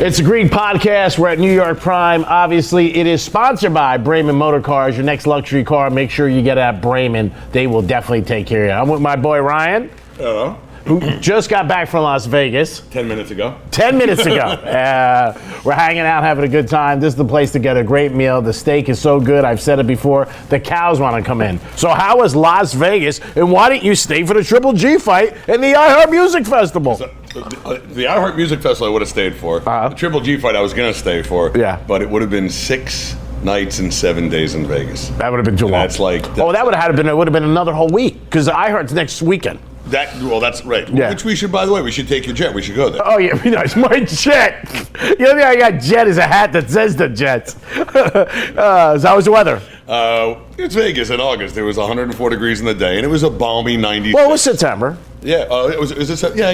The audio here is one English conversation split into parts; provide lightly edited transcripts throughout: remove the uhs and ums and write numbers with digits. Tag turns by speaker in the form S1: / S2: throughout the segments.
S1: It's a Greed Podcast. We're at New York Prime. Obviously, it is sponsored by Brayman Motor Cars. Your next luxury car, make sure you get it at Brayman. They will definitely take care of you. I'm with my boy Ryan.
S2: Hello.
S1: Who just got back from Las Vegas.
S2: 10 minutes ago.
S1: 10 minutes ago. We're hanging out, having a good time. This is the place to get a great meal. The steak is so good. I've said it before. The cows want to come in. So how was Las Vegas? And why didn't you stay for the Triple G fight and the iHeart Music Festival?
S2: The iHeart Music Festival I would have stayed for. The Triple G fight I was going to stay for.
S1: Yeah.
S2: But it would have been 6 nights and 7 days in Vegas.
S1: That would have been too long.
S2: That's like...
S1: that would have been. It would have been another whole week because iHeart's next weekend.
S2: That's right.
S1: Yeah.
S2: Which we should, by the way, we should take your jet. We should go there.
S1: Oh, yeah, be nice. My jet. The only thing I got jet is a hat that says the Jets. So how was the weather?
S2: It's Vegas in August. It was 104 degrees in the day, and it was a balmy 90.
S1: Well, it was September.
S2: Yeah, I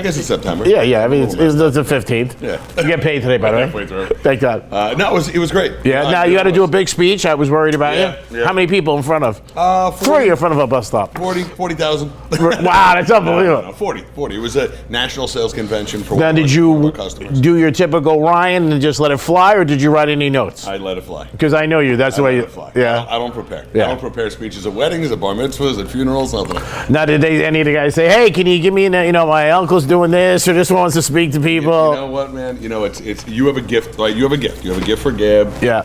S2: guess it's September.
S1: Yeah. I mean, it's the 15th.
S2: Yeah.
S1: You get paid today, by the way.
S2: Halfway through.
S1: Thank God.
S2: No, it was great.
S1: Yeah. Now you got to do a big speech. I was worried about you.
S2: Yeah.
S1: How many people in front of?
S2: 40,
S1: 3 in front of a bus stop.
S2: 40,000.
S1: Wow, that's unbelievable.
S2: No, 40. It was a national sales convention for
S1: Now, did you do your typical Ryan and just let it fly, or did you write any notes?
S2: I let it fly.
S1: Because I know you. That's the way you.
S2: Yeah. I don't prepare.
S1: Yeah.
S2: I don't prepare speeches at weddings, at bar mitzvahs, at funerals, nothing.
S1: Now, did any of the guys say, "Hey, can you give me, my uncle's doing this, or this one wants to speak to people"?
S2: You know what, man? It's you have a gift. Right? You have a gift. You have a gift for gab.
S1: Yeah.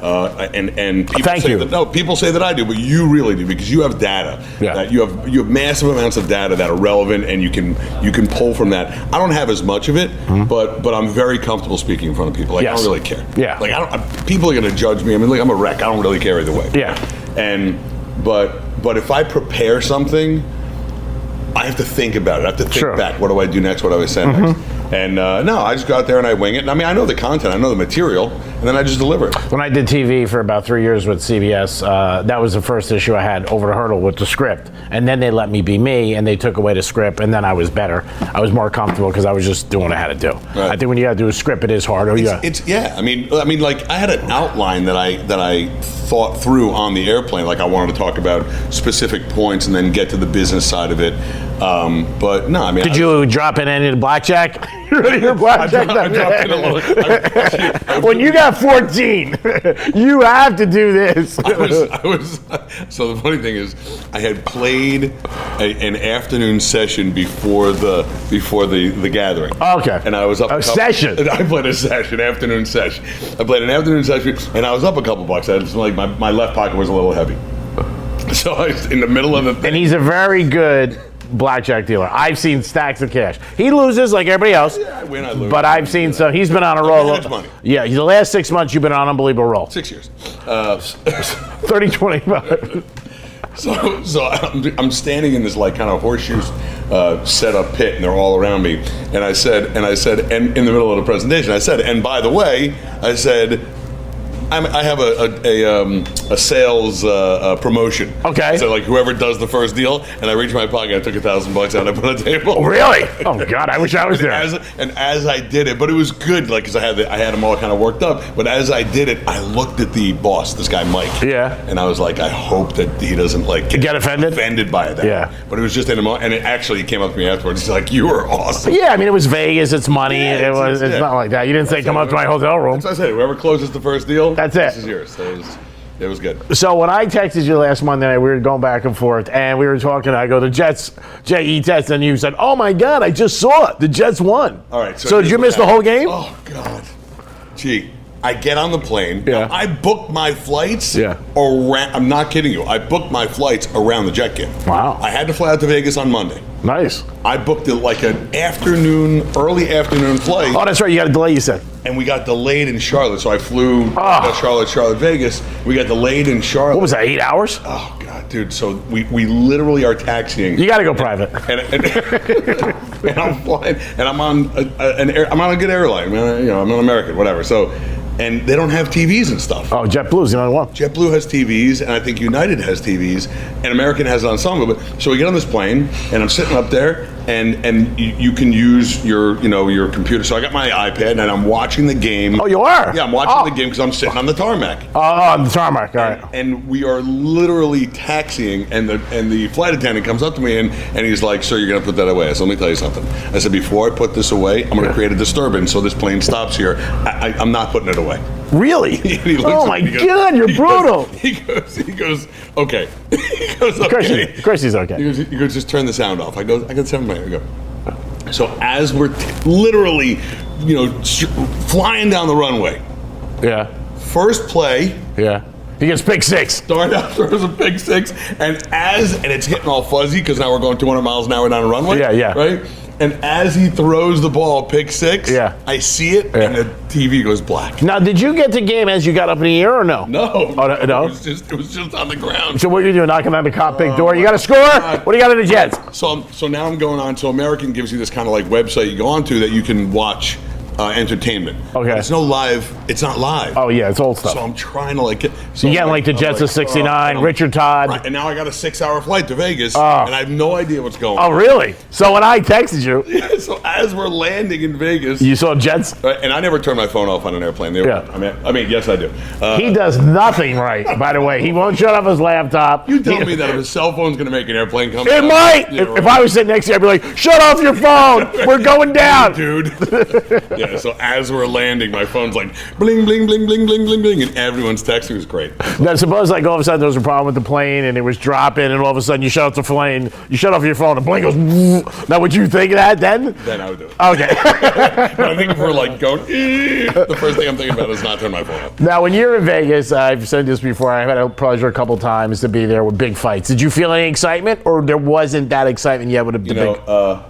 S2: And people
S1: Thank
S2: say
S1: you.
S2: that, no, people say that I do, but you really do because you have data.
S1: Yeah.
S2: That you have massive amounts of data that are relevant, and you can pull from that. I don't have as much of it, but I'm very comfortable speaking in front of people. Like,
S1: Yes.
S2: I don't really care.
S1: Yeah.
S2: Like people are going to judge me. I mean, like I'm a wreck. I don't really care either way.
S1: Yeah.
S2: But if I prepare something, I have to think about it. I have to think back. What do I do next? What do I say next? And no, I just go out there and I wing it. And I mean, I know the content, I know the material, and then I just deliver it.
S1: When I did TV for about 3 years with CBS, that was the first issue I had over the hurdle with the script. And then they let me be me, and they took away the script, and then I was better. I was more comfortable because I was just doing what I had to do.
S2: Right.
S1: I think when you got to do a script, it is harder.
S2: I mean, like I had an outline that I thought through on the airplane. Like I wanted to talk about specific points and then get to the business side of it. But no, I mean,
S1: did you drop in any of the blackjack? Your blackjack.
S2: I dropped in a little.
S1: When you got 14, you have to do this.
S2: I was. So the funny thing is, I had played an afternoon session before the gathering.
S1: Okay.
S2: And I was up
S1: a session.
S2: I played a session, afternoon session. I played an afternoon session, and I was up a couple bucks. I was like my left pocket was a little heavy. So I was in the middle of the thing.
S1: And he's a very good blackjack dealer. I've seen stacks of cash. He loses like everybody else.
S2: Yeah, I win, I lose.
S1: But I've seen so he's been on a roll.
S2: Money.
S1: Yeah, the last 6 months you've been on an unbelievable roll.
S2: 6 years.
S1: 30, 25.
S2: So I'm standing in this like kind of horseshoe set up pit, and they're all around me. And I said, and in the middle of the presentation, I said, and by the way, I said, I have a sales promotion.
S1: Okay.
S2: So like whoever does the first deal, and I reached my pocket, I took $1,000 out, and I put on the table.
S1: Oh, really? Oh God, I wish I was there.
S2: And as I did it, but it was good, like because I had them all kind of worked up. But as I did it, I looked at the boss, this guy Mike.
S1: Yeah.
S2: And I was like, I hope that he doesn't like
S1: get offended
S2: by that.
S1: Yeah.
S2: But it was just in a moment, and it actually came up to me afterwards. He's like, you were awesome.
S1: Yeah, I mean it was Vegas, it's money.
S2: Yeah,
S1: it's not like that. You didn't say come up to my hotel room.
S2: That's what I said. Whoever closes the first deal,
S1: that's it.
S2: This is yours. So it was good.
S1: So when I texted you last Monday night, we were going back and forth, and we were talking. I go, the Jets, Jets, and you said, "Oh my God, I just saw it. The Jets won."
S2: All right.
S1: So did you miss the whole game?
S2: Oh God. Gee, I get on the plane.
S1: Yeah.
S2: I booked my flights.
S1: Yeah.
S2: Around. I'm not kidding you. I booked my flights around the jet game.
S1: Wow.
S2: I had to fly out to Vegas on Monday.
S1: Nice.
S2: I booked it like an early afternoon flight.
S1: Oh, that's right. You got a delay, you said.
S2: And we got delayed in Charlotte. So I flew Charlotte, Vegas. We got delayed in Charlotte.
S1: What was that, 8 hours?
S2: Oh, God, dude. So we literally are taxiing.
S1: You got to go private.
S2: And I'm flying. And I'm on I'm on a good airline. I'm an American, whatever. So, and they don't have TVs and stuff.
S1: Oh, JetBlue's the only one.
S2: JetBlue has TVs, and I think United has TVs, and American has it on some of it. So we get on this plane, and I'm sitting up there, and you can use your computer. So I got my iPad and I'm watching the game.
S1: Oh, you are?
S2: Yeah, I'm watching the game because I'm sitting on the tarmac.
S1: Oh, on the tarmac. All right.
S2: And we are literally taxiing, and the flight attendant comes up to me and he's like, "Sir, you're gonna put that away." I said, "Let me tell you something." I said, "Before I put this away, I'm gonna create a disturbance so this plane stops here. I'm not putting it away."
S1: Really?
S2: He looks
S1: Oh
S2: at
S1: my
S2: me, he goes-
S1: God, you're
S2: he
S1: brutal.
S2: goes, okay. He goes, okay.
S1: Of course he's okay.
S2: He goes, just turn the sound off. I got 7 minutes. I go. So as we're literally, flying down the runway,
S1: Yeah.
S2: first play,
S1: Yeah. He gets pick 6.
S2: Darnell throws a pick 6, and it's hitting all fuzzy because now we're going 200 miles an hour down a runway.
S1: Yeah.
S2: Right? And as he throws the ball, pick 6,
S1: Yeah.
S2: I see it, and the TV goes black.
S1: Now, did you get the game as you got up in the air or no?
S2: No.
S1: Oh, no?
S2: It was just on the ground.
S1: So what are you doing? Knocking on the cockpit door? You got a score? What do you got in the Jets?
S2: So now I'm going on. So American gives you this kind of like website you go onto that you can watch entertainment.
S1: Okay.
S2: It's no live. It's not live.
S1: Oh yeah, it's old stuff.
S2: So I'm trying to get. So
S1: You getting like the Jets of '69, Richard Todd.
S2: Right, and now I got a 6-hour flight to Vegas,
S1: Oh.
S2: and I have no idea what's going
S1: Oh
S2: on.
S1: really? So when I texted you,
S2: So as we're landing in Vegas,
S1: you saw Jets.
S2: right, and I never turn my phone off on an airplane.
S1: Yeah.
S2: I mean, yes, I do.
S1: He does nothing right. By the way, he won't shut off his laptop.
S2: You tell me that if his cell phone's going to make an airplane come
S1: It
S2: down,
S1: might.
S2: yeah,
S1: If I was sitting next to you, I'd be like, "Shut off your phone. We're going down."
S2: dude. Yeah, so as we're landing, my phone's like bling, bling, bling, bling, bling, bling, bling, and everyone's texting. It was great.
S1: Now, suppose like all of a sudden there was a problem with the plane and it was dropping, and all of a sudden you shut off the plane, you shut off your phone, and the plane goes. Now, would you think of that then?
S2: Then I would do it.
S1: Okay.
S2: But I think if we're like going, the first thing I'm thinking about is not turn my phone off.
S1: Now, when you're in Vegas, I've said this before, I've had a pleasure a couple times to be there with big fights. Did you feel any excitement, or there wasn't that excitement yet with the big?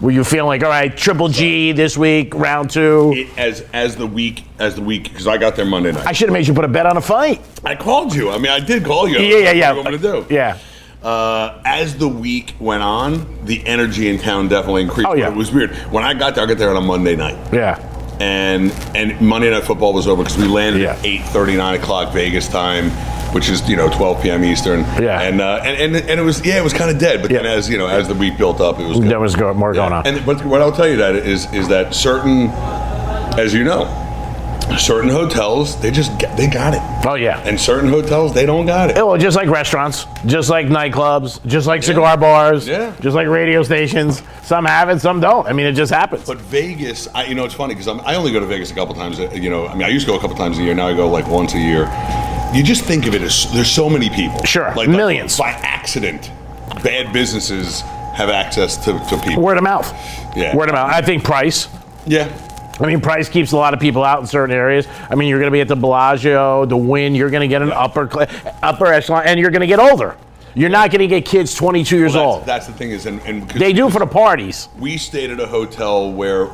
S1: Were you feeling like, all right, Triple G this week, round 2?
S2: As the week, because I got there Monday night.
S1: I should have made you put a bet on a fight.
S2: I called you. I mean, I did call you.
S1: Yeah.
S2: What do you want me to do?
S1: Yeah.
S2: As the week went on, the energy in town definitely increased.
S1: Oh, yeah.
S2: It was weird. When I got there on a Monday night.
S1: Yeah.
S2: And Monday Night Football was over because we landed
S1: Yeah.
S2: at 8:30, 9 o'clock Vegas time, which is 12 p.m. Eastern.
S1: Yeah.
S2: And it was kind of dead. But then
S1: Yeah.
S2: as the week built up, it was good.
S1: There was more going on.
S2: But what I'll tell you that is that certain, as you know, certain hotels they got it.
S1: Oh, yeah.
S2: And certain hotels they don't got it.
S1: Well, just like restaurants, just like nightclubs, just like cigar bars,
S2: Yeah.
S1: just like radio stations. Some have it, some don't. I mean, it just happens.
S2: But Vegas, it's funny because I only go to Vegas a couple times. I used to go a couple times a year. Now I go like once a year. You just think of it as there's so many people.
S1: Sure,
S2: like
S1: millions.
S2: By accident, bad businesses have access to people.
S1: Word of mouth.
S2: Yeah.
S1: Word of mouth. I think price.
S2: Yeah.
S1: I mean, price keeps a lot of people out in certain areas. I mean, you're going to be at the Bellagio, the Wynn. You're going to get an upper echelon, and you're going to get older. You're not going to get kids 22 years old.
S2: That's the thing is, and
S1: They do for the parties.
S2: we stayed at a hotel where,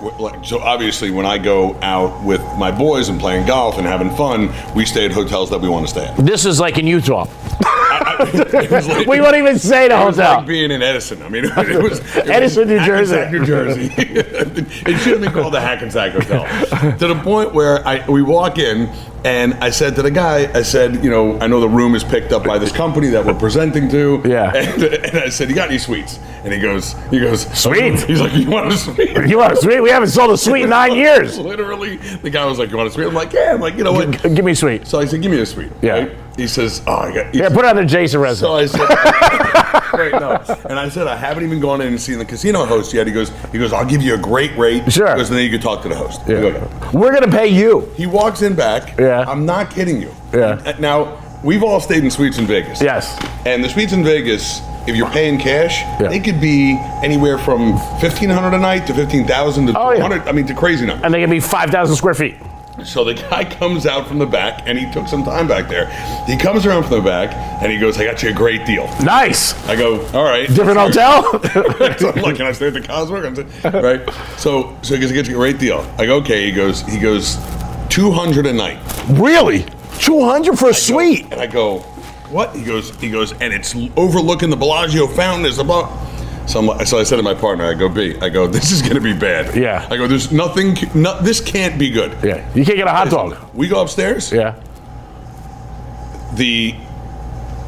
S2: so obviously when I go out with my boys and playing golf and having fun, we stay at hotels that we want to stay at.
S1: This is like in Utah.
S2: It was like-
S1: We won't even say the
S2: It was
S1: hotel.
S2: like being in Edison. I mean, it was
S1: Edison, New Jersey.
S2: Hackensack, New Jersey. It should have been called the Hackensack Hotel. To the point where we walk in, and I said to the guy, I said, I know the room is picked up by this company that we're presenting to.
S1: Yeah.
S2: And I said, you got any suites? And he goes,
S1: Sweet.
S2: He's like, you want a suite?
S1: You want a suite? We haven't sold a suite in 9 years.
S2: Literally, the guy was like, you want a suite? I'm like, yeah. I'm like, you know what?
S1: Give me a suite.
S2: So I said, give me a suite.
S1: Yeah.
S2: Right? He says, oh, I got.
S1: Yeah, put it on the Jason resume.
S2: So I said, wait, no. And I said, I haven't even gone in and seen the casino host yet. He goes, I'll give you a great rate.
S1: Sure.
S2: Because then you can talk to the host.
S1: Yeah.
S2: I go, "Okay."
S1: We're going to pay you.
S2: He walks in back.
S1: Yeah.
S2: I'm not kidding you.
S1: Yeah.
S2: Now, we've all stayed in suites in Vegas.
S1: Yes.
S2: And the suites in Vegas, if you're paying cash,
S1: Yeah.
S2: they could be anywhere from $1,500 a night to $15,000 to
S1: Oh, yeah.
S2: $200. I mean, to crazy numbers.
S1: And they can be 5,000 square feet.
S2: So the guy comes out from the back, and he took some time back there. He comes around from the back, and he goes, I got you a great deal.
S1: Nice.
S2: I go, all right.
S1: Different hotel?
S2: So I'm like, can I stay at the Coswork? Right? So he goes, I get you a great deal. I go, okay. He goes, $200 a night.
S1: Really? 200 for a suite?
S2: And I go, what? He goes, and it's overlooking the Bellagio fountain. Is above. So I said to my partner, I go, this is going to be bad.
S1: Yeah.
S2: I go, there's nothing, this can't be good.
S1: Yeah. You can't get a hot dog.
S2: We go upstairs.
S1: Yeah.
S2: The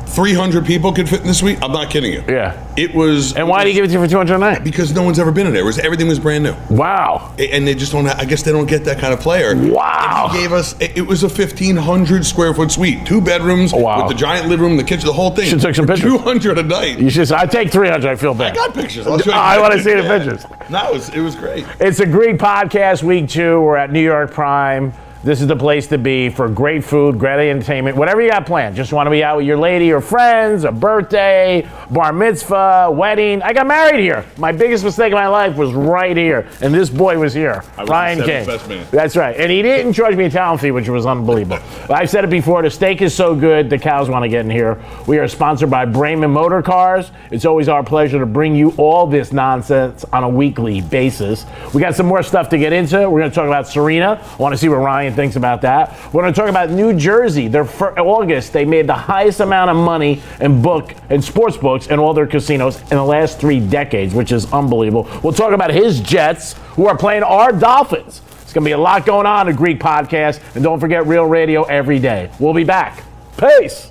S2: 300 people could fit in the suite. I'm not kidding you.
S1: Yeah.
S2: It was.
S1: And why did he give it to you for 200 a night?
S2: Because no one's ever been in there. Everything was brand new.
S1: Wow.
S2: And they just don't. I guess they don't get that kind of player.
S1: Wow.
S2: And he gave us. It was a 1,500 square foot suite, 2 bedrooms
S1: Wow.
S2: with the giant living room, the kitchen, the whole thing.
S1: Should take some pictures.
S2: 200 a night.
S1: You should. I take 300. I feel bad.
S2: I got pictures. I'll show you.
S1: I want to see the pictures.
S2: No, it was great.
S1: It's a Greek podcast, week 2. We're at New York Prime. This is the place to be for great food, great entertainment, whatever you got planned. Just want to be out with your lady or friends, a birthday, bar mitzvah, wedding. I got married here. My biggest mistake in my life was right here. And this boy was here, Ryan King.
S2: Best man.
S1: That's right. And he didn't charge me a talent fee, which was unbelievable. I've said it before, the steak is so good, the cows want to get in here. We are sponsored by Brayman Motor Cars. It's always our pleasure to bring you all this nonsense on a weekly basis. We got some more stuff to get into. We're going to talk about Serena. I want to see what Ryan thinks about that. We're going to talk about New Jersey. For August, they made the highest amount of money in sports books in all their casinos in the last 3 decades, which is unbelievable. We'll talk about his Jets, who are playing our Dolphins. It's going to be a lot going on in the Greek podcast. And don't forget Real Radio every day. We'll be back. Peace.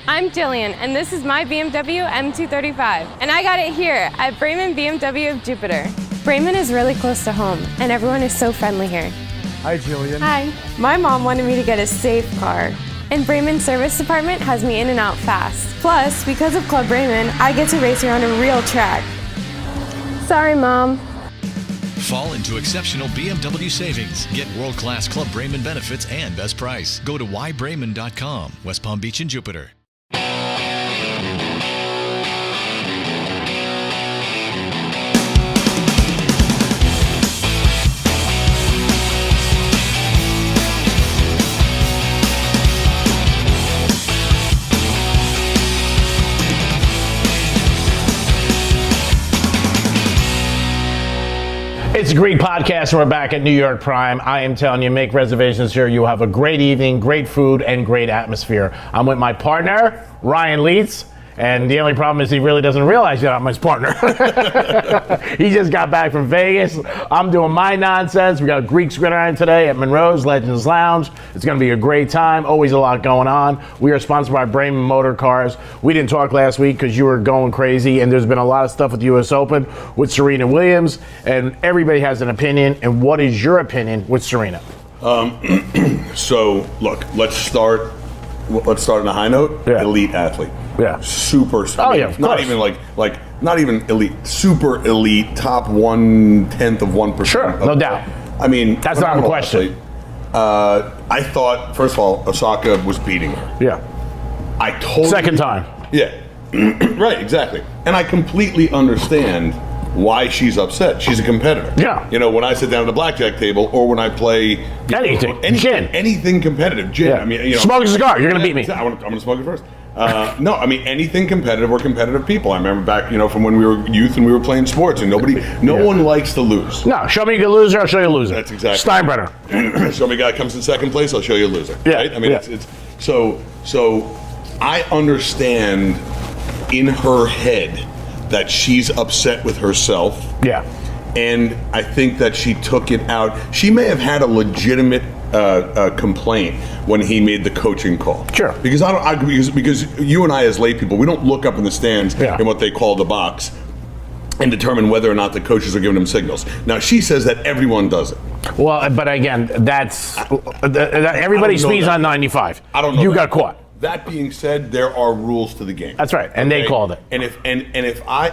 S3: I'm Jillian, and this is my BMW M235. And I got it here at Brayman BMW of Jupiter. Brayman is really close to home, and everyone is so friendly here.
S1: Hi, Jillian.
S3: Hi. My mom wanted me to get a safe car, and Brayman Service Department has me in and out fast. Plus, because of Club Brayman, I get to race around a real track. Sorry, Mom.
S4: Fall into exceptional BMW savings. Get world-class Club Brayman benefits and best price. Go to whybrayman.com, West Palm Beach and Jupiter.
S1: It's a Greek podcast, and we're back at New York Prime. I am telling you, make reservations here. You'll have a great evening, great food, and great atmosphere. I'm with my partner, Ryan Leitz, and the only problem is he really doesn't realize that I'm his partner. He just got back from Vegas. I'm doing my nonsense. We got a Greek gridiron today at Monroe's Legends Lounge. It's going to be a great time. Always a lot going on. We are sponsored by Brayman Motor Cars. We didn't talk last week because you were going crazy, and there's been a lot of stuff with the U.S. Open with Serena Williams, and everybody has an opinion. And what is your opinion with Serena?
S2: So, look, let's start on a high note.
S1: Yeah.
S2: Elite athlete.
S1: Yeah.
S2: Super.
S1: Oh, yeah, of
S2: not
S1: course.
S2: even like not even elite. Super elite. Top 1/10 of 1%.
S1: Sure, no doubt.
S2: I mean,
S1: That's not a
S2: phenomenal
S1: question.
S2: athlete. I thought, first of all, Osaka was beating her.
S1: Yeah.
S2: I totally.
S1: Second time.
S2: Yeah. Right. Exactly. And I completely understand why she's upset. She's a competitor.
S1: Yeah.
S2: You know, when I sit down at the blackjack table, or when I play
S1: Anything. Gin.
S2: anything competitive, gin.
S1: Yeah.
S2: I mean, you know,
S1: Smoke a cigar. You're going to beat me.
S2: I'm going to smoke it first. No, I mean anything competitive. We're competitive people. I remember back, from when we were youth and we were playing sports, and no one likes to lose.
S1: No, show me a good loser, I'll show you a loser.
S2: That's exactly.
S1: Steinbrenner.
S2: Show me a guy comes in second place, I'll show you a loser.
S1: Yeah,
S2: Right? I mean,
S1: yeah.
S2: it's so. I understand in her head that she's upset with herself.
S1: Yeah.
S2: And I think that she took it out. She may have had a legitimate complaint when he made the coaching call.
S1: Sure.
S2: Because because you and I as lay people, we don't look up in the stands
S1: Yeah.
S2: in what they call the box and determine whether or not the coaches are giving them signals. Now she says that everyone does it.
S1: Well, but again, that's everybody
S2: I don't know
S1: speeds
S2: that.
S1: on 95.
S2: I don't know.
S1: You
S2: that.
S1: got caught.
S2: That being said, there are rules to the game.
S1: That's right, and they
S2: Okay?
S1: called it.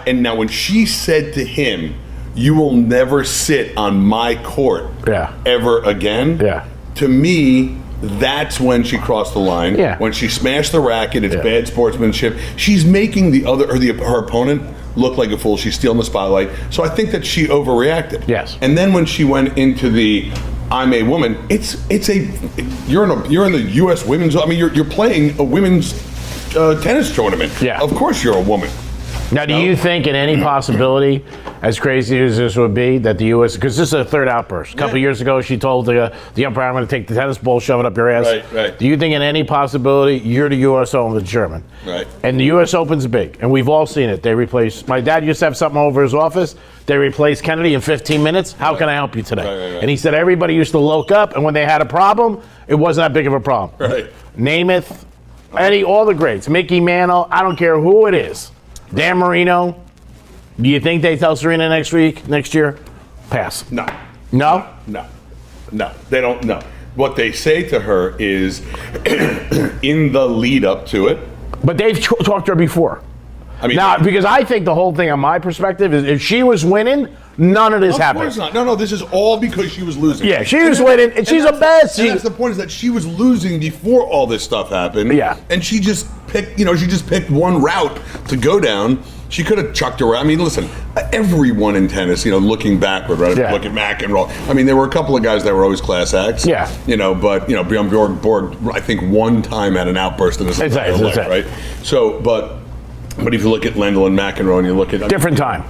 S2: And now when she said to him, "You will never sit on my court
S1: Yeah.
S2: ever again,"
S1: Yeah.
S2: to me, that's when she crossed the line.
S1: Yeah.
S2: When she smashed the racket, it's
S1: Yeah.
S2: bad sportsmanship. She's making her opponent look like a fool. She's stealing the spotlight. So I think that she overreacted.
S1: Yes.
S2: And then when she went into the "I'm a woman," you're in the U.S. women's. I mean, you're playing a women's tennis tournament.
S1: Yeah.
S2: Of course, you're a woman.
S1: Now, do you think in any possibility, as crazy as this would be, that the U.S. because this is a third outburst. A couple years ago, she told the umpire, "I'm going to take the tennis ball, shove it up your ass."
S2: Right.
S1: Do you think in any possibility you're the U.S. Open with German?
S2: Right.
S1: And the U.S. Open's big, and we've all seen it. They replace. My dad used to have something over his office. They replaced Kennedy in 15 minutes. How can I help you today?
S2: Right.
S1: And he said everybody used to look up, and when they had a problem, it wasn't that big of a problem.
S2: Right.
S1: Namath, All the greats. Mickey Mantle, I don't care who it is. Dan Marino. Do you think they tell Serena next year? Pass.
S2: No.
S1: No?
S2: No. They don't. No. What they say to her is, in the lead up to it.
S1: But they've talked to her before.
S2: I mean,
S1: now, because I think the whole thing, on my perspective, is if she was winning, none of this happened.
S2: Of course not. No. This is all because she was losing.
S1: Yeah, she was winning, and she's the best.
S2: And that's the point, is that she was losing before all this stuff happened.
S1: Yeah.
S2: And she just picked one route to go down. She could have chucked her. I mean, listen, everyone in tennis, looking backward, right?
S1: Yeah.
S2: Look at McEnroe. I mean, there were a couple of guys that were always class acts.
S1: Yeah.
S2: But Bjorn Borg, I think one time had an outburst in his leg, right? So, but if you look at Lendl and McEnroe, and you look at
S1: different time.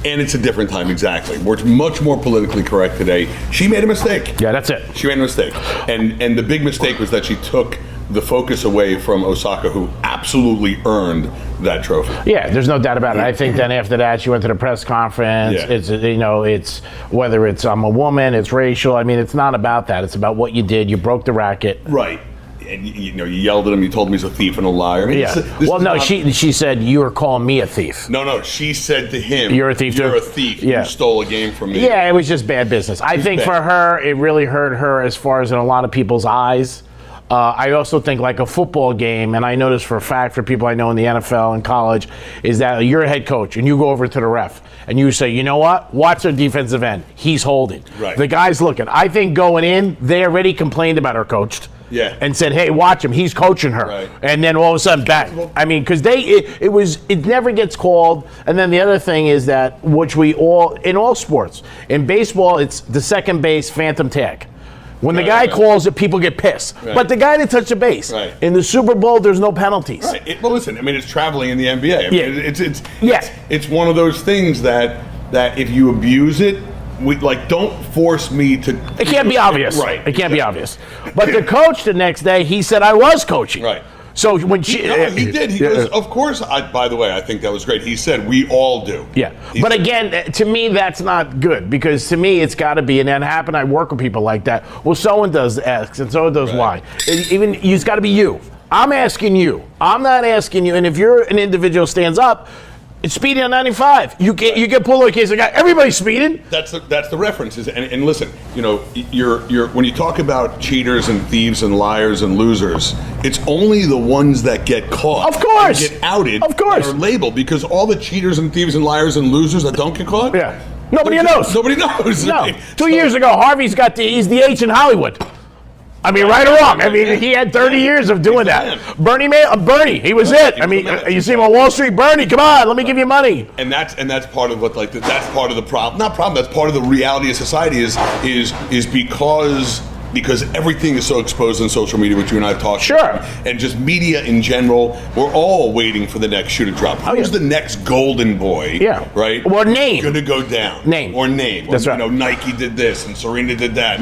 S2: And it's a different time, exactly. We're much more politically correct today. She made a mistake.
S1: Yeah, that's it.
S2: She made a mistake. And the big mistake was that she took the focus away from Osaka, who absolutely earned that trophy.
S1: Yeah, there's no doubt about it. I think then after that, she went to the press conference.
S2: Yeah.
S1: It's whether it's I'm a woman, it's racial. I mean, it's not about that. It's about what you did. You broke the racket.
S2: Right. And you yelled at him. You told him he's a thief and a liar. I mean,
S1: Yeah. She said you were calling me a thief.
S2: No. She said to him,
S1: "You're a thief.
S2: You're
S1: too?"
S2: a thief.
S1: Yeah.
S2: You stole a game from me.
S1: Yeah, it was just bad business. I think
S2: bad.
S1: for her, it really hurt her as far as in a lot of people's eyes. I also think like a football game, and I know this for a fact for people I know in the NFL and college, is that you're a head coach and you go over to the ref and you say, you know what? Watch their defensive end. He's holding.
S2: Right.
S1: The guy's looking. I think going in, they already complained about her coach.
S2: Yeah.
S1: And said, hey, watch him. He's coaching her.
S2: Right.
S1: And then all of a sudden, bang. I mean, because it never gets called. And then the other thing is that, which we all, in all sports, in baseball, it's the second base phantom tag. When the guy calls it, people get pissed.
S2: Right.
S1: But the guy that touched the base.
S2: Right.
S1: In the Super Bowl, there's no penalties.
S2: Right. Well, listen. I mean, it's traveling in the NBA. I mean, it's one of those things that if you abuse it, don't force me to.
S1: It can't be obvious.
S2: Right.
S1: It can't be obvious. But the coach the next day, he said, I was coaching.
S2: Right.
S1: So when she.
S2: He did. He goes, of course. By the way, I think that was great. He said, we all do.
S1: Yeah. But again, to me, that's not good, because to me, it's got to be, and that happened. I work with people like that. Well, someone does X and someone does Y. Even it's got to be you. I'm asking you. I'm not asking you. And if you're an individual stands up, it's speeding on 95. You get pulled over case of guy. Everybody's speeding.
S2: That's the references. And listen, you're when you talk about cheaters and thieves and liars and losers, it's only the ones that get caught,
S1: of course,
S2: and get outed,
S1: of course,
S2: that are labeled, because all the cheaters and thieves and liars and losers that don't get caught,
S1: nobody knows.
S2: Nobody knows.
S1: No. 2 years ago, Harvey's he's the H in Hollywood. I mean, right or wrong. I mean, he had 30 years of doing that. Bernie, he was it. I mean, you see him on Wall Street, Bernie, come on, let me give you money.
S2: And that's part of what that's part of the problem. Not problem. That's part of the reality of society is because everything is so exposed on social media, which you and I have talked about, and just media in general. We're all waiting for the next shoe to drop. Who's the next golden boy?
S1: Yeah.
S2: Right.
S1: Or name.
S2: Going to go down.
S1: Name.
S2: That's
S1: right.
S2: Nike did this and Serena did that.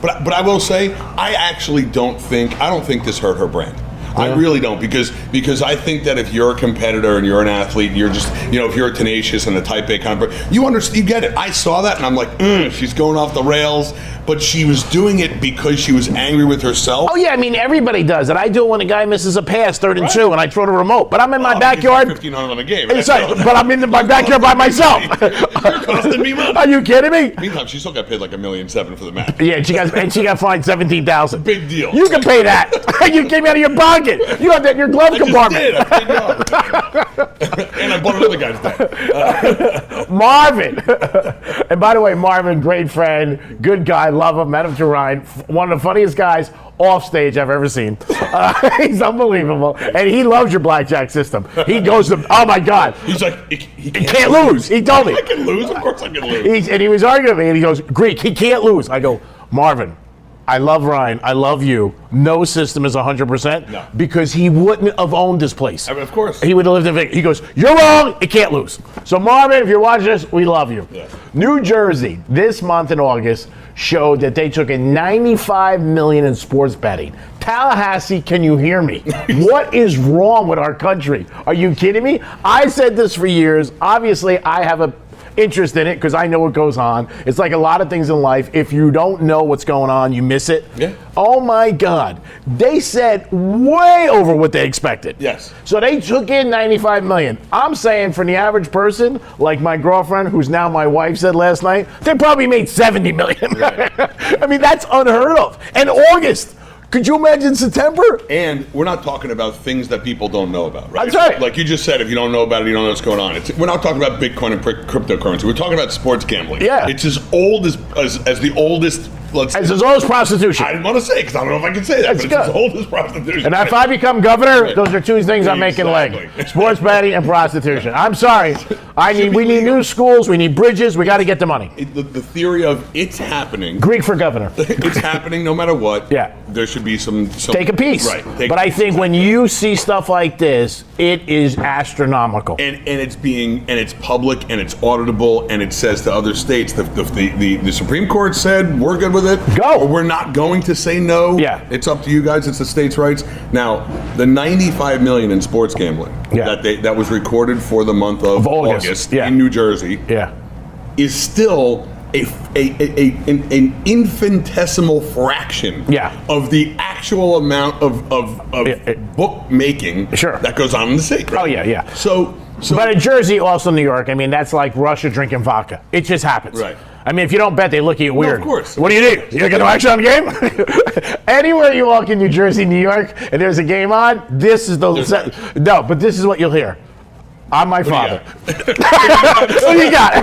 S2: But I will say, I don't think this hurt her brand. I really don't, because I think that if you're a competitor and you're an athlete, you're just, if you're a tenacious and a type A kind of person, you get it. I saw that and I'm like, she's going off the rails, but she was doing it because she was angry with herself.
S1: Oh yeah, I mean, everybody does it. I do it when a guy misses a pass, 3rd and 2, and I throw the remote. But I'm in my backyard.
S2: 1,500 on a game.
S1: But I'm in my backyard by myself.
S2: You're costing me money.
S1: Are you kidding me?
S2: Meantime, she still got paid like $1.7 million for the match.
S1: Yeah, she got fined $17,000.
S2: Big deal.
S1: You can pay that. You came out of your pocket. You have that in your glove compartment.
S2: I paid you. And I bought another guy's bag.
S1: Marvin. And by the way, Marvin, great friend, good guy, love him, met him to Ryan. One of the funniest guys off stage I've ever seen. He's unbelievable. And he loves your blackjack system. He goes to, oh my God.
S2: He's like, he
S1: can't lose. He told me.
S2: I can lose. Of course I can lose.
S1: And he was arguing with me, and he goes, Greek, he can't lose. I go, Marvin, I love Ryan. I love you. No system is 100%.
S2: No.
S1: Because he wouldn't have owned this place.
S2: I mean, of course.
S1: He would have lived in Vegas. He goes, you're wrong. It can't lose. So Marvin, if you're watching this, we love you.
S2: Yeah.
S1: New Jersey, this month in August, showed that they took in $95 million in sports betting. Tallahassee, can you hear me? What is wrong with our country? Are you kidding me? I said this for years. Obviously, I have a interest in it because I know what goes on. It's like a lot of things in life. If you don't know what's going on, you miss it.
S2: Yeah.
S1: Oh my God. They said way over what they expected.
S2: Yes.
S1: So they took in $95 million. I'm saying for the average person, like my girlfriend, who's now my wife, said last night, they probably made $70 million.
S2: Right.
S1: I mean, that's unheard of. And August. Could you imagine September?
S2: And we're not talking about things that people don't know about, right?
S1: That's right.
S2: Like you just said, if you don't know about it, you don't know what's going on. We're not talking about Bitcoin and cryptocurrency. We're talking about sports gambling.
S1: Yeah.
S2: It's as old as the oldest.
S1: It's as old as prostitution.
S2: I didn't want to say because I don't know if I can say that,
S1: That's
S2: but it's
S1: good.
S2: as old as prostitution.
S1: And if I become governor,
S2: Right.
S1: those are two things I'm making
S2: Exactly.
S1: leg. Sports betting and prostitution. I'm sorry. We need new schools. We need bridges. We got to get the money.
S2: The theory of it's happening.
S1: Greek for governor.
S2: It's happening no matter what.
S1: Yeah.
S2: There should be some
S1: Take a piece.
S2: Right.
S1: But I think when you see stuff like this, it is astronomical.
S2: and it's public and it's auditable and it says to other states the Supreme Court said we're good with it.
S1: Go.
S2: Or we're not going to say no.
S1: Yeah.
S2: It's up to you guys. It's the states' rights. Now, the $95 million in sports gambling
S1: Yeah.
S2: that was recorded for the month of
S1: August. Yeah.
S2: in New Jersey
S1: Yeah.
S2: is still an infinitesimal fraction
S1: Yeah.
S2: of the actual amount of bookmaking
S1: Sure.
S2: that goes on in the state. Right?
S1: Oh, yeah.
S2: So
S1: But in Jersey, also New York, I mean, that's like Russia drinking vodka. It just happens.
S2: Right.
S1: I mean, if you don't bet, they look at you weird.
S2: of course.
S1: What do you do? You got no action on the game? Anywhere you walk in New Jersey, New York, and there's a game on, this is the... No, but this is what you'll hear. I'm my father. What do you got?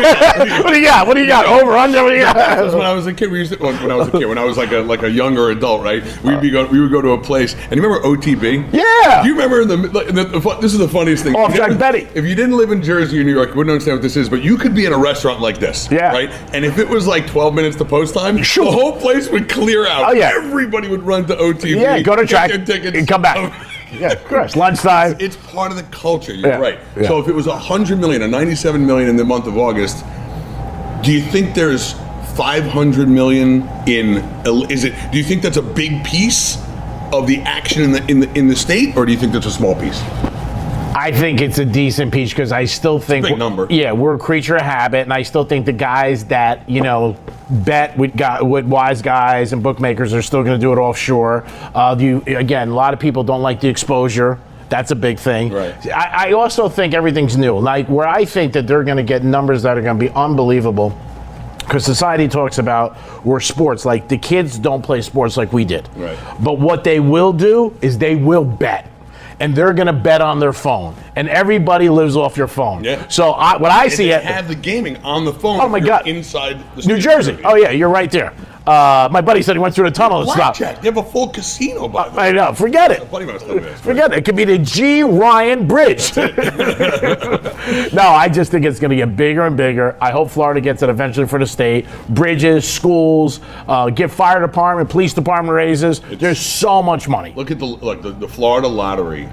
S1: What do you got? What do you got? Over, under, what do you
S2: Because
S1: got?
S2: when I was a kid, when I was like a younger adult, right? We would go to a place, and you remember OTB?
S1: Yeah.
S2: Do you remember this is the funniest thing.
S1: Off
S2: If you
S1: Jack
S2: didn't-
S1: Betty.
S2: If you didn't live in Jersey or New York, you wouldn't understand what this is. But you could be in a restaurant like this,
S1: Yeah.
S2: right? And if it was like 12 minutes to post time,
S1: Sure.
S2: the whole place would clear out.
S1: Oh, yeah.
S2: Everybody would run to OTB.
S1: Yeah, go to
S2: get
S1: track
S2: their tickets,
S1: and come back. Yeah, of course. Lunchtime.
S2: It's part of the culture. You're
S1: Yeah,
S2: right.
S1: yeah.
S2: So if it was 100 million or 97 million in the month of August, do you think there's 500 million in? Do you think that's a big piece of the action in the state, or do you think that's a small piece?
S1: I think it's a decent piece because I still think
S2: big number.
S1: Yeah, we're a creature of habit, and I still think the guys that bet with wise guys and bookmakers are still going to do it offshore. Again, a lot of people don't like the exposure. That's a big thing.
S2: Right.
S1: I also think everything's new. Like where I think that they're going to get numbers that are going to be unbelievable. Because society talks about we're sports, like the kids don't play sports like we did.
S2: Right.
S1: But what they will do is they will bet. And they're going to bet on their phone. And everybody lives off your phone.
S2: Yeah.
S1: So what I see
S2: They
S1: it.
S2: have the gaming on the phone.
S1: Oh, my
S2: if you're
S1: God.
S2: Inside the
S1: New
S2: state of
S1: Jersey. Oh, yeah, you're right there. My buddy said he went through the tunnel and stopped.
S2: Blackjack. They have a full casino by the way.
S1: I know. Forget it.
S2: Buddy must have this.
S1: Forget it. It could be the G. Ryan Bridge. No, I just think it's going to get bigger and bigger. I hope Florida gets it eventually for the state. Bridges, schools, get fire department, police department raises. There's so much money.
S2: Look at the Florida lottery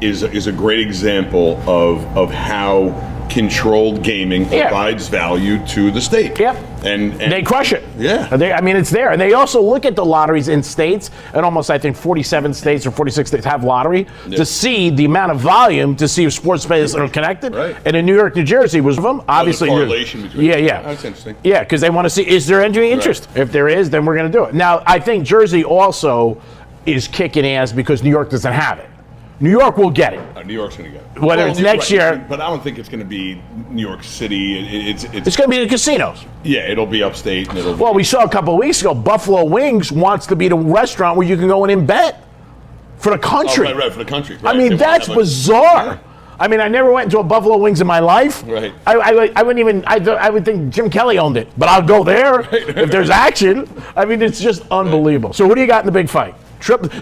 S2: is a great example of how controlled gaming
S1: Yeah.
S2: provides value to the state.
S1: Yep.
S2: And
S1: They crush it.
S2: Yeah.
S1: I mean, it's there. And they also look at the lotteries in states, and almost, I think, 47 states or 46 states have lottery, to see the amount of volume, to see if sports players are connected.
S2: Right.
S1: And in New York, New Jersey was one of them. Obviously,
S2: correlation between
S1: yeah,
S2: them.
S1: yeah.
S2: That's interesting.
S1: Yeah, because they want to see, is there any interest? If there is, then we're going to do it. Now, I think Jersey also is kicking ass because New York doesn't have it. New York will get it.
S2: New York's going to get it.
S1: Whether it's next year-
S2: But I don't think it's going to be New York City. It's
S1: It's going to be the casinos.
S2: yeah, it'll be upstate. And it'll
S1: Well, we saw a couple of weeks ago, Buffalo Wings wants to be the restaurant where you can go in and bet for the country.
S2: right, for the country.
S1: I
S2: Right. They
S1: mean,
S2: wanna
S1: that's
S2: have a-
S1: bizarre.
S2: Yeah.
S1: I mean, I never went into a Buffalo Wings in my life.
S2: Right.
S1: I wouldn't even. I would think Jim Kelly owned it, but I'll go there if there's action. I mean, it's just unbelievable. So, who do you got in the big fight?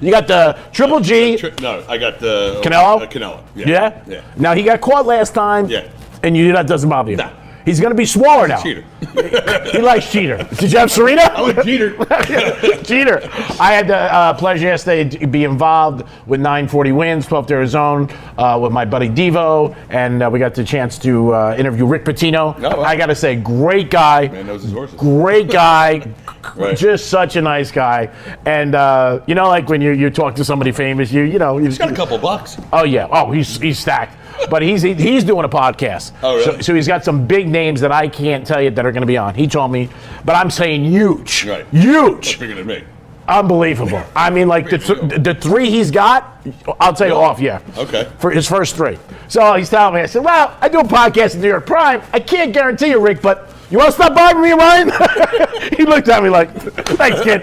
S1: You got the Triple G.
S2: No, I got the
S1: Canelo?
S2: Canelo.
S1: Yeah?
S2: Yeah.
S1: Now, he got caught last time.
S2: Yeah.
S1: And that doesn't bother you.
S2: Nah.
S1: He's going to be smaller now.
S2: Cheater.
S1: He likes cheater. Did you have Serena?
S2: I like cheater.
S1: Cheater. I had the pleasure yesterday to be involved with 940 Wins, 12th Arizona, with my buddy Devo, and we got the chance to interview Rick Pitino.
S2: Oh, wow.
S1: I got to say, great guy.
S2: Man knows his horses.
S1: Great guy.
S2: Right.
S1: Just such a nice guy. And, like when you talk to somebody famous, you
S2: He's got a couple bucks.
S1: Oh, yeah. Oh, he's stacked. but he's doing a podcast.
S2: Oh, really?
S1: So he's got some big names that I can't tell you that are going to be on. He told me, but I'm saying huge,
S2: Right.
S1: huge,
S2: Bigger than me.
S1: unbelievable. I mean, like the three he's got, I'll tell you off, yeah.
S2: Okay.
S1: For his first three. So he's telling me, I said, well, I do a podcast at New York Prime. I can't guarantee you, Rick, but you want to stop by with me, Ryan? He looked at me like, thanks, kid.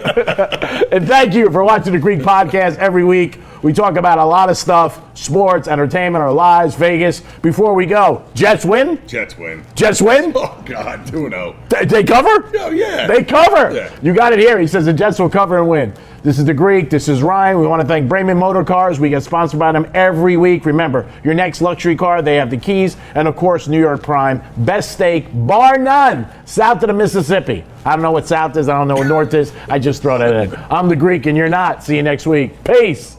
S1: And thank you for watching the Greek podcast every week. We talk about a lot of stuff, sports, entertainment, our lives, Vegas. Before we go, Jets win?
S2: Jets win.
S1: Jets win?
S2: Oh, God, 2-0.
S1: They cover?
S2: Oh, yeah.
S1: They cover.
S2: Yeah.
S1: You got it here. He says the Jets will cover and win. This is the Greek. This is Ryan. We want to thank Brayman Motor Cars. We get sponsored by them every week. Remember, your next luxury car, they have the keys. And, of course, New York Prime. Best steak, bar none, south of the Mississippi. I don't know what south is. I don't know what north is. I just throw that in. I'm the Greek, and you're not. See you next week. Peace.